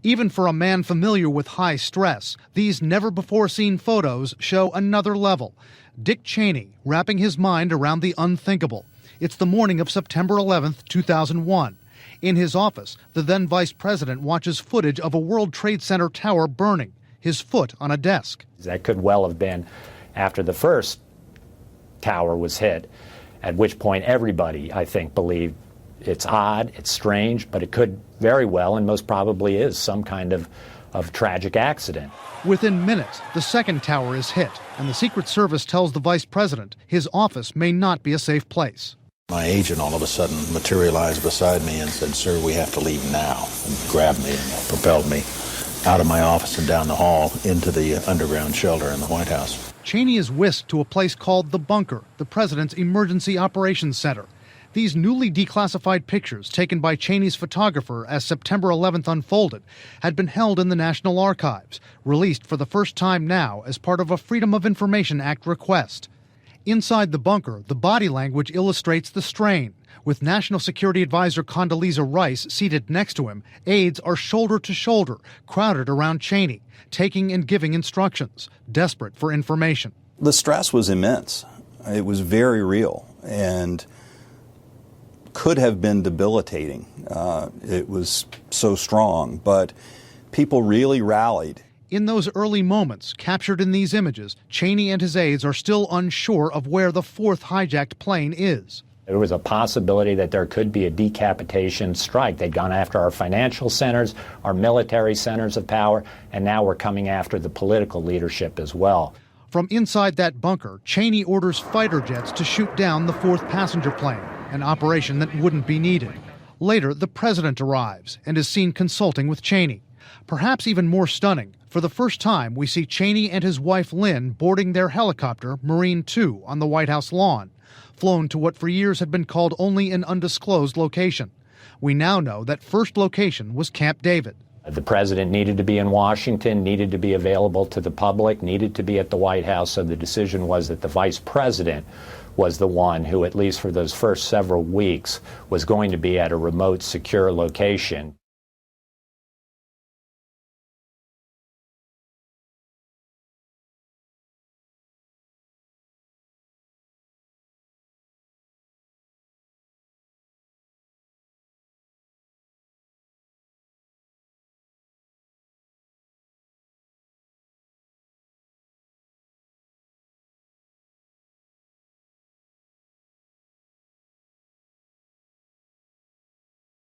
Even for a man familiar with high stress, these never-before-seen photos show another level. Dick Cheney wrapping his mind around the unthinkable. It's the morning of September 11th, 2001. In his office, the then vice president watches footage of a World Trade Center tower burning, his foot on a desk. That could well have been after the first tower was hit, at which point everybody, I think, believed it's odd, it's strange, but it could very well and most probably is some kind of tragic accident. Within minutes, the second tower is hit, and the Secret Service tells the vice president his office may not be a safe place. My agent all of a sudden materialized beside me and said, "Sir, we have to leave now," and grabbed me and propelled me out of my office and down the hall into the underground shelter in the White House. Cheney is whisked to a place called the Bunker, the president's emergency operations center. These newly declassified pictures taken by Cheney's photographer as September 11th unfolded had been held in the National Archives, released for the first time now as part of a Freedom of Information Act request. Inside the bunker, the body language illustrates the strain. With National Security Advisor Condoleezza Rice seated next to him, aides are shoulder to shoulder, crowded around Cheney, taking and giving instructions, desperate for information. The stress was immense. It was very real and could have been debilitating. It was so strong, but people really rallied. In those early moments captured in these images, Cheney and his aides are still unsure of where the fourth hijacked plane is. There was a possibility that there could be a decapitation strike. They'd gone after our financial centers, our military centers of power, and now we're coming after the political leadership as well. From inside that bunker, Cheney orders fighter jets to shoot down the fourth passenger plane, an operation that wouldn't be needed. Later, the president arrives and is seen consulting with Cheney. Perhaps even more stunning, for the first time we see Cheney and his wife Lynn boarding their helicopter, Marine 2, on the White House lawn, flown to what for years had been called only an undisclosed location. We now know that first location was Camp David. The president needed to be in Washington, needed to be available to the public, needed to be at the White House, so the decision was that the vice president was the one who, at least for those first several weeks, was going to be at a remote, secure location.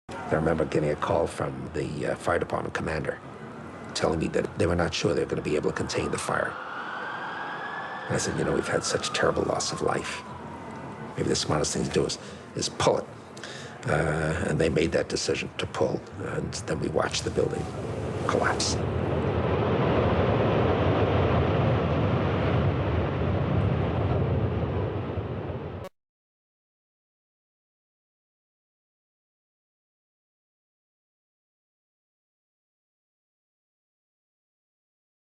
I remember getting a call from the fire department commander telling me that they were not sure they were going to be able to contain the fire. And I said, we've had such terrible loss of life. Maybe the smartest thing to do is pull it. And they made that decision to pull, and then we watched the building collapse.